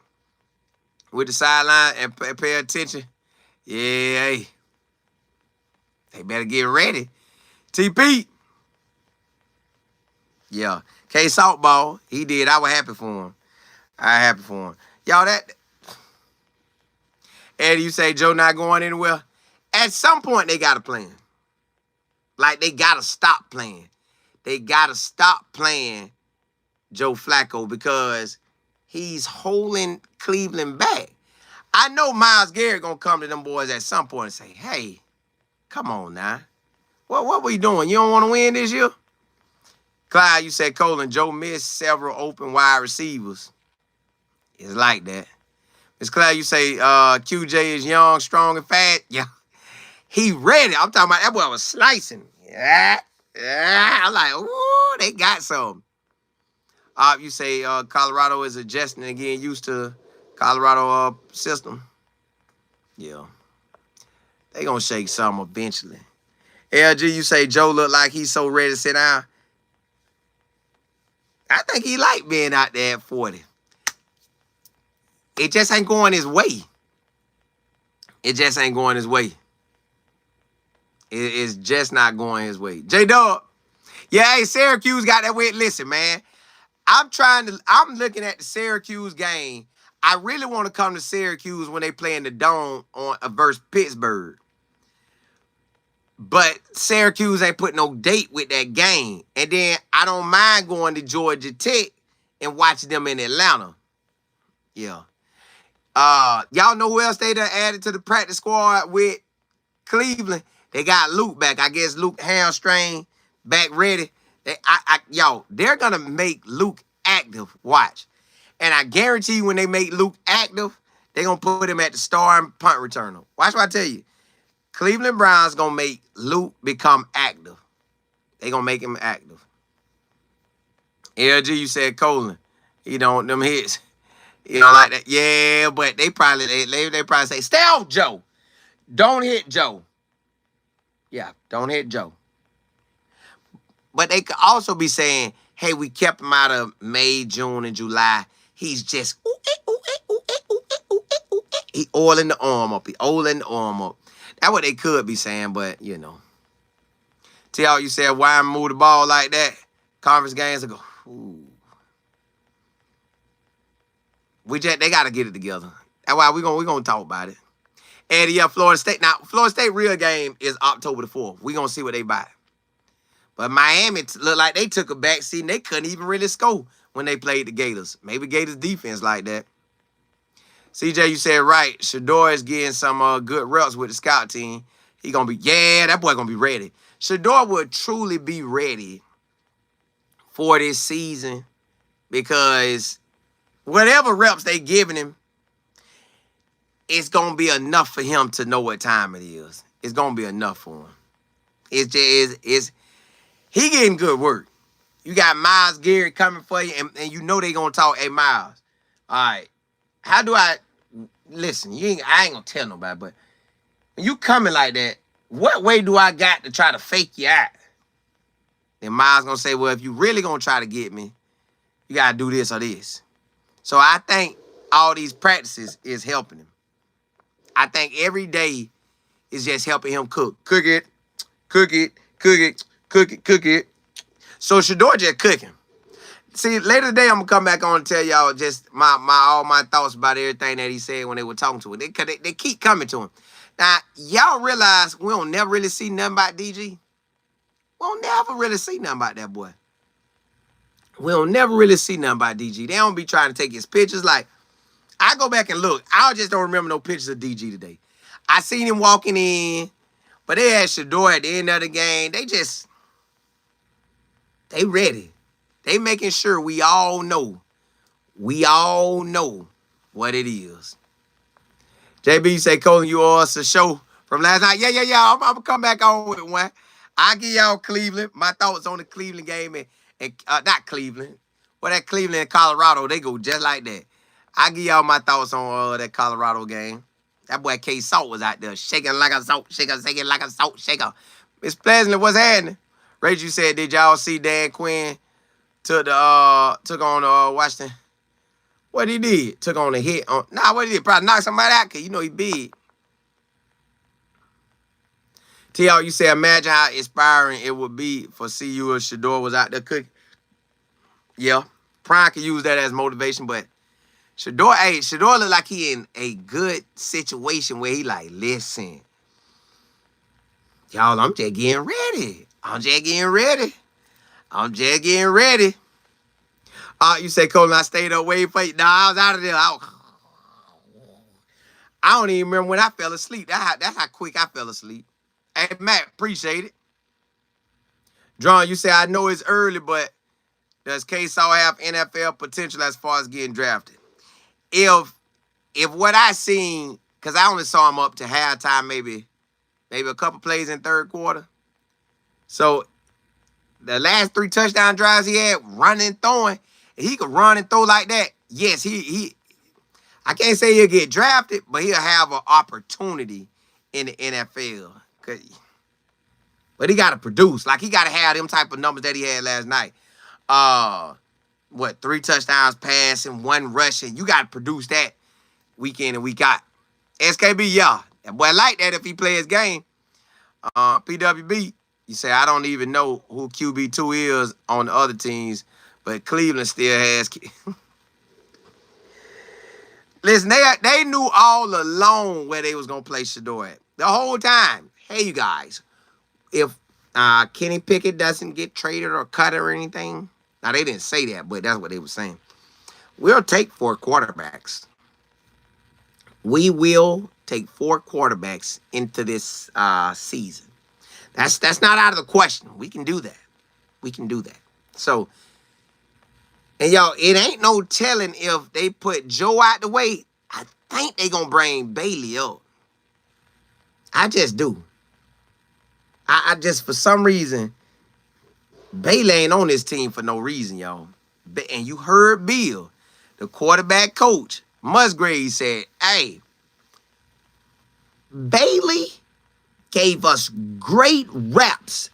with the sideline and pay attention. Yeah, hey. They better get ready. TP. Yeah. K Saltball, he did. I was happy for him. Y'all, Eddie, you say Joe not going anywhere? At some point, they got to play him. Like, they got to stop playing. They got to stop playing Joe Flacco because he's holding Cleveland back. I know Myles Garrett going to come to them boys at some point and say, hey, come on now. What were you doing? You don't want to win this year? Clyde, you said Colin, Joe missed several open wide receivers. It's like that. It's clear you say QJ is young, strong, and fat. Yeah. He ready. I'm talking about that boy was slicing. Yeah. Yeah. I'm like, ooh, they got some. You say Colorado is adjusting and getting used to Colorado system. Yeah. They gonna shake some eventually. LG, you say Joe look like he's so ready to sit down. I think he like being out there at 40. It just ain't going his way. It just ain't going his way. It's just not going his way. J-Dub. Yeah, hey, Syracuse got that way. Listen, man. I'm looking at the Syracuse game. I really want to come to Syracuse when they play in the Dome on versus Pittsburgh. But Syracuse ain't put no date with that game. And then I don't mind going to Georgia Tech and watching them in Atlanta. Yeah. Y'all know who else they done added to the practice squad with Cleveland? They got Luke back. I guess Luke hamstring back ready. They're gonna make Luke active. Watch. And I guarantee you when they make Luke active, they're gonna put him at the starting punt returner. Watch what I tell you. Cleveland Browns gonna make Luke become active. They gonna make him active. LG, you said Colin. He don't want them hits. You know, like that. Yeah, but they probably say, stay off Joe. Don't hit Joe. Yeah, don't hit Joe. But they could also be saying, hey, we kept him out of May, June, and July. He's just he oiling the arm up. He oiling the arm up. That's what they could be saying, but you know. Tell you said why move the ball like that? Conference games ago. Ooh. They gotta get it together. That's why we gonna talk about it. And yeah, Florida State. Now, Florida State real game is October the 4th. We gonna see what they buy. But Miami looked like they took a back seat and they couldn't even really score when they played the Gators. Maybe Gators defense like that. CJ, you said right. Shedeur is getting some good reps with the scout team. He gonna be, that boy gonna be ready. Shedeur would truly be ready for this season because whatever reps they giving him, it's gonna be enough for him to know what time it is. It's gonna be enough for him. It's just he getting good work. You got Miles Garrett coming for you, and you know they gonna talk. Hey Miles, all right. How do I listen? I ain't gonna tell nobody, but when you coming like that, what way do I got to try to fake you out? Then Miles gonna say, well, if you really gonna try to get me, you gotta do this or this. So I think all these practices is helping him. I think every day is just helping him cook. Cook it. So Shedeur just cooking. See, later today, I'm going to come back on and tell y'all just all my thoughts about everything that he said when they were talking to him. They keep coming to him. Now, y'all realize we don't never really see nothing about DG? We don't never really see nothing about that boy. We don't never really see nothing about DG. They don't be trying to take his pictures. Like, I go back and look. I just don't remember no pictures of DG today. I seen him walking in, but they had Shedeur at the end of the game. They ready. They making sure we all know what it is. JB, you say, Colin, you owe us a show from last night. Yeah. I'm going to come back on with one. I'll give y'all Cleveland. My thoughts on the Cleveland game and not Cleveland. Well, that Cleveland and Colorado, they go just like that. I'll give y'all my thoughts on that Colorado game. That boy K Salt was out there shaking like a salt shaker, shaking like a salt shaker. Miss Pleasant, what's happening? Rachel said, did y'all see Dan Quinn took on Washington? What he did? Took on a hit on. Nah, what he did? Probably knocked somebody out because you know he big. TL, you say, imagine how inspiring it would be for CU if Shedeur was out there cooking. Yeah, Prime could use that as motivation, but Shedeur look like he in a good situation where he like, listen, y'all, I'm just getting ready. You say, Colin, I stayed up waiting for you. Nah, I was out of there. I don't even remember when I fell asleep. That's how quick I fell asleep. Hey, Matt, appreciate it. John, you say, I know it's early, but does K-Saw have NFL potential as far as getting drafted? If if what I seen, because I only saw him up to halftime, maybe a couple plays in third quarter. So the last 3 touchdown drives he had, running, throwing, and he could run and throw like that. Yes, he I can't say he'll get drafted, but he'll have an opportunity in the NFL. But he got to produce. Like, he got to have them type of numbers that he had last night. 3 touchdowns passing, 1 rushing. You got to produce that week in and week out. SKB, yeah. That boy like that if he play his game. PWB, you say, I don't even know who QB2 is on the other teams, but Cleveland still has. Listen, they knew all along where they was going to play Shedeur at. The whole time. Hey, you guys, if Kenny Pickett doesn't get traded or cut or anything, now they didn't say that, but that's what they were saying. We'll take 4 quarterbacks. We will take 4 quarterbacks into this season. That's not out of the question. We can do that. We can do that. So, and y'all, it ain't no telling if they put Joe out the way. I think they gonna bring Bailey up. I just do. I just, for some reason, Bailey ain't on this team for no reason, y'all. And you heard Bill, the quarterback coach, Musgrave, said, hey, Bailey gave us great reps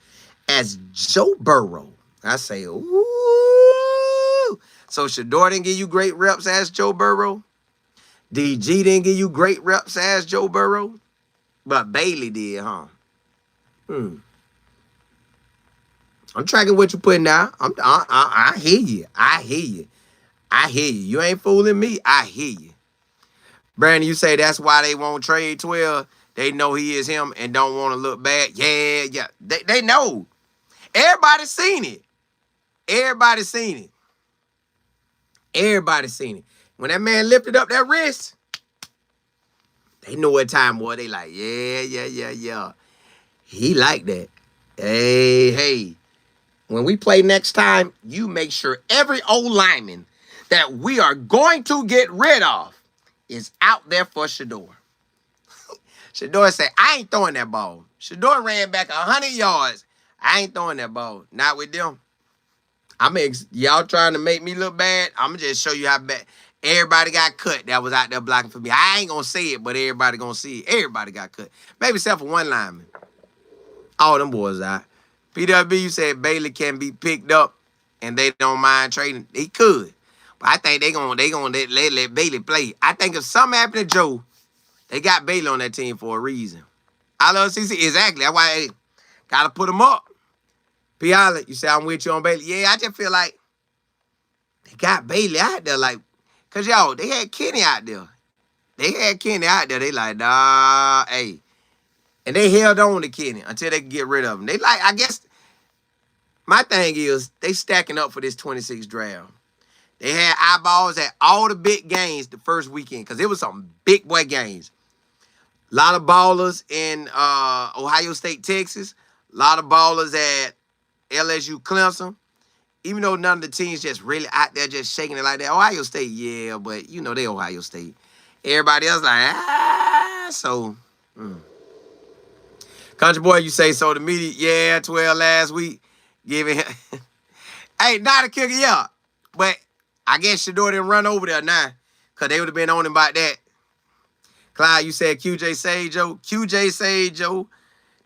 as Joe Burrow. I say, ooh. So Shedeur didn't give you great reps as Joe Burrow. DG didn't give you great reps as Joe Burrow. But Bailey did, huh? I'm tracking what you're putting down. I hear you. I hear you. I hear you. You ain't fooling me. I hear you. Brandon, you say that's why they won't trade 12. They know he is him and don't want to look bad. Yeah. They know. Everybody seen it. Everybody seen it. Everybody seen it. When that man lifted up that wrist, they know what time was. They like, yeah. He like that. Hey. When we play next time, you make sure every old lineman that we are going to get rid of is out there for Shedeur. Shedeur said, I ain't throwing that ball. Shedeur ran back 100 yards. I ain't throwing that ball. Not with them. Y'all trying to make me look bad? I'm going to just show you how bad. Everybody got cut that was out there blocking for me. I ain't going to say it, but everybody going to see it. Everybody got cut. Maybe except for one lineman. All them boys out. PWB, you said Bailey can be picked up and they don't mind trading. He could. But I think they gonna let Bailey play. I think if something happened to Joe, they got Bailey on that team for a reason. I love CC. Exactly. That's why they gotta put him up. Piala, you say I'm with you on Bailey. Yeah, I just feel like they got Bailey out there. Like, cause y'all, they had Kenny out there. They like, nah, hey. And they held on to Kenny until they could get rid of him. They like, I guess, my thing is, they stacking up for this 26 draft. They had eyeballs at all the big games the first weekend because it was some big boy games. A lot of ballers in Ohio State, Texas. A lot of ballers at LSU, Clemson. Even though none of the teams just really out there just shaking it like that. Ohio State, yeah, but you know they Ohio State. Everybody else like, so. Country boy, you say so. The media, yeah, 12 last week. Giving him. Hey, not a kicker, yeah. But I guess Shedeur didn't run over there now. Because they would have been on him about that. Clyde, you said QJ saved Joe. QJ saved Joe.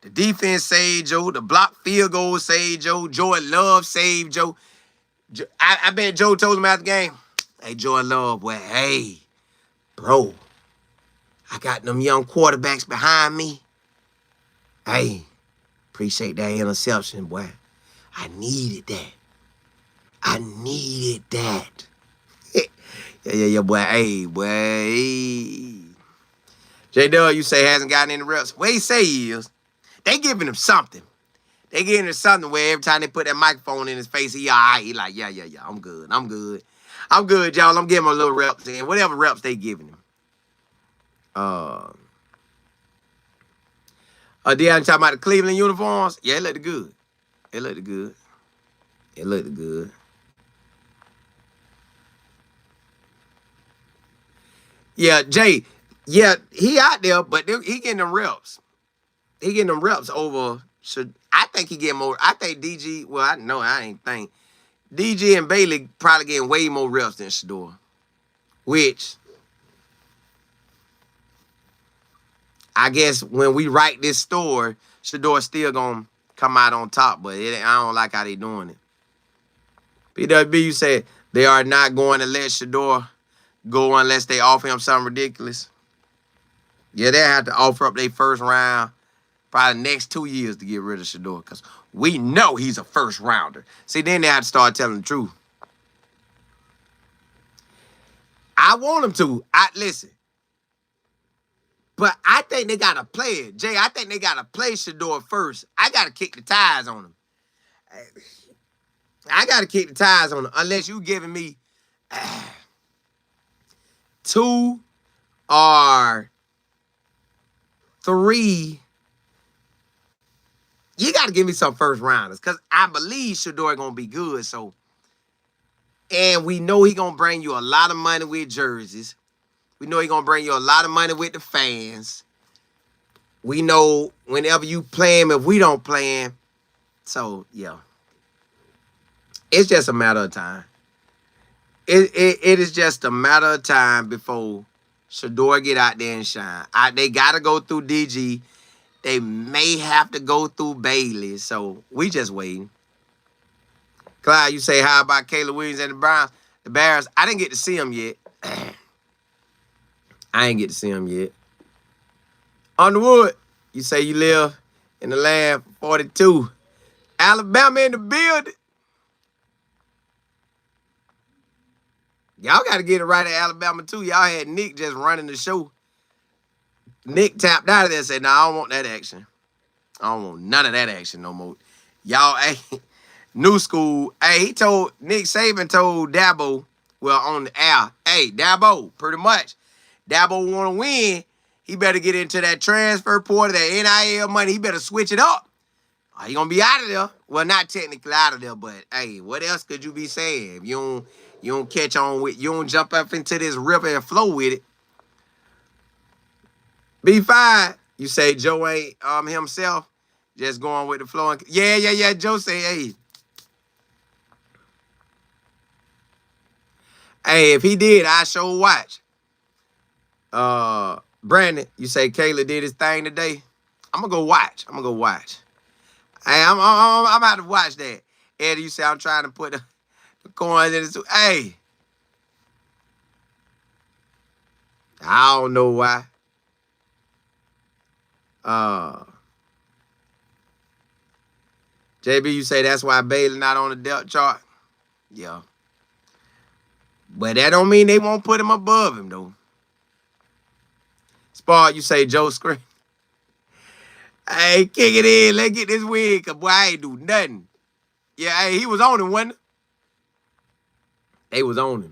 The defense saved Joe. The block field goal saved Joe. Jordan Love saved Joe. I bet Joe told him after the game, hey, Jordan Love, well, hey, bro, I got them young quarterbacks behind me. Hey, appreciate that interception, boy. I needed that. Yeah, boy. Hey, boy. Shadeur, you say hasn't gotten any reps. What he say is, they giving him something. They giving him something where every time they put that microphone in his face, he all right. He like, yeah, I'm good, y'all. I'm giving him a little reps in. Whatever reps they giving him. Deanna talking about the Cleveland uniforms. Yeah, it looked good. Yeah, Jay. Yeah, he out there, but he getting them reps. He getting them reps over. Should I think he getting more? I think DG. Well, I know I ain't think DG and Bailey probably getting way more reps than Shedeur. Which I guess when we write this story, Shedeur still gonna come out on top. But I don't like how they doing it. PWB, you said they are not going to let Shedeur go unless they offer him something ridiculous. Yeah, they have to offer up their first round probably the next 2 years to get rid of Shedeur because we know he's a first rounder. See, then they have to start telling the truth. I want him to. Listen, but I think they gotta play it, Jay. I think they gotta play Shedeur first. I gotta kick the ties on him. I gotta kick the ties on him unless you giving me 2 or 3. You got to give me some first rounders because I believe Shedeur going to be good. So, and we know he going to bring you a lot of money with jerseys. We know he going to bring you a lot of money with the fans. We know whenever you play him, if we don't play him. So, yeah. It's just a matter of time. It is just a matter of time before Shedeur get out there and shine. They got to go through DG. They may have to go through Bailey. So we just waiting. Clyde, you say, how about Caleb Williams and the Browns? The Bears, I didn't get to see them yet. I ain't get to see them yet. Underwood, you say you live in the land 42. Alabama in the building. Y'all got to get it right at Alabama, too. Y'all had Nick just running the show. Nick tapped out of there and said, I don't want that action. I don't want none of that action no more. Y'all, hey, new school. Hey, Nick Saban told Dabo, well, on the air, hey, Dabo, pretty much. Dabo want to win. He better get into that transfer portal, that NIL money. He better switch it up. He going to be out of there. Well, not technically out of there, but, hey, what else could you be saying? If you don't catch on with, you don't jump up into this river and flow with it. B5, you say Joe ain't himself, just going with the flow. Yeah. Joe say, hey, if he did, I sure watch. Brandon, you say Kayla did his thing today. I'm gonna go watch. Hey, I'm about to watch that. Eddie, you say I'm trying to put the coins in the. Hey, I don't know why. JB, you say that's why Bailey not on the depth chart? Yeah. But that don't mean they won't put him above him, though. Spar, you say Joe Screen. Hey, kick it in. Let's get this win, because boy, I ain't do nothing. Yeah, hey, he was on him, wasn't he? They was on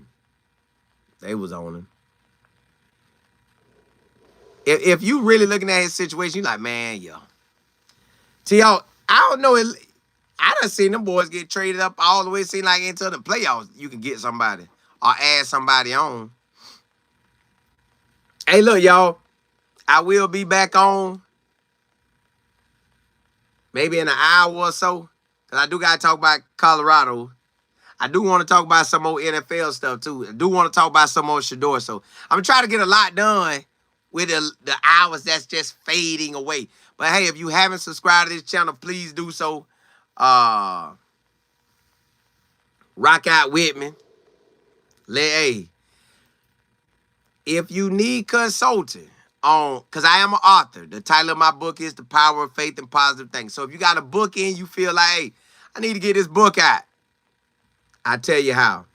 him. If you really looking at his situation, you like, man, yo. See, y'all, I don't know. I done seen them boys get traded up all the way, seem like into the playoffs. You can get somebody or add somebody on. Hey, look, y'all. I will be back on maybe in an hour or so. Because I do got to talk about Colorado. I do want to talk about some more NFL stuff, too. I do want to talk about some more Shedeur. So I'm going to try to get a lot done with the hours that's just fading away. But, hey, if you haven't subscribed to this channel, please do so. Rock out with me. Hey, if you need consulting on, because I am an author. The title of my book is The Power of Faith and Positive Things. So if you got a book in, you feel like, hey, I need to get this book out. I tell you how.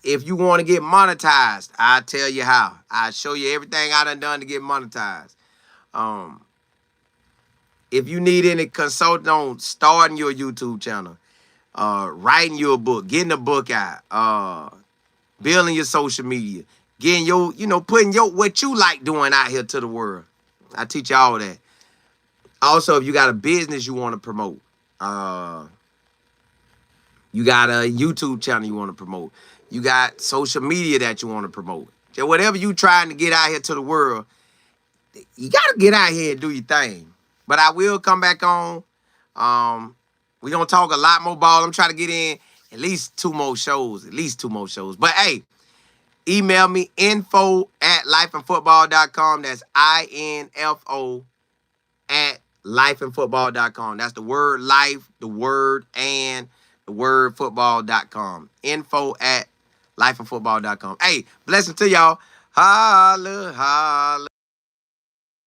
If you want to get monetized, I tell you how. I show you everything I done to get monetized. If you need any consulting on starting your YouTube channel, writing your book, getting a book out, building your social media, getting your, putting what you like doing out here to the world. I teach you all that. Also, if you got a business you want to promote, you got a YouTube channel you want to promote, you got social media that you want to promote, Just whatever you trying to get out here to the world, you gotta get out here and do your thing. But I will come back on. We gonna talk a lot more ball. I'm trying to get in at least 2 more shows. At least 2 more shows. But hey, email me info@lifeandfootball.com. That's info at lifeandfootball.com. That's the word life, the word and the word football.com. Info@lifeandfootball.com. Hey, blessing to y'all. Holla, holla.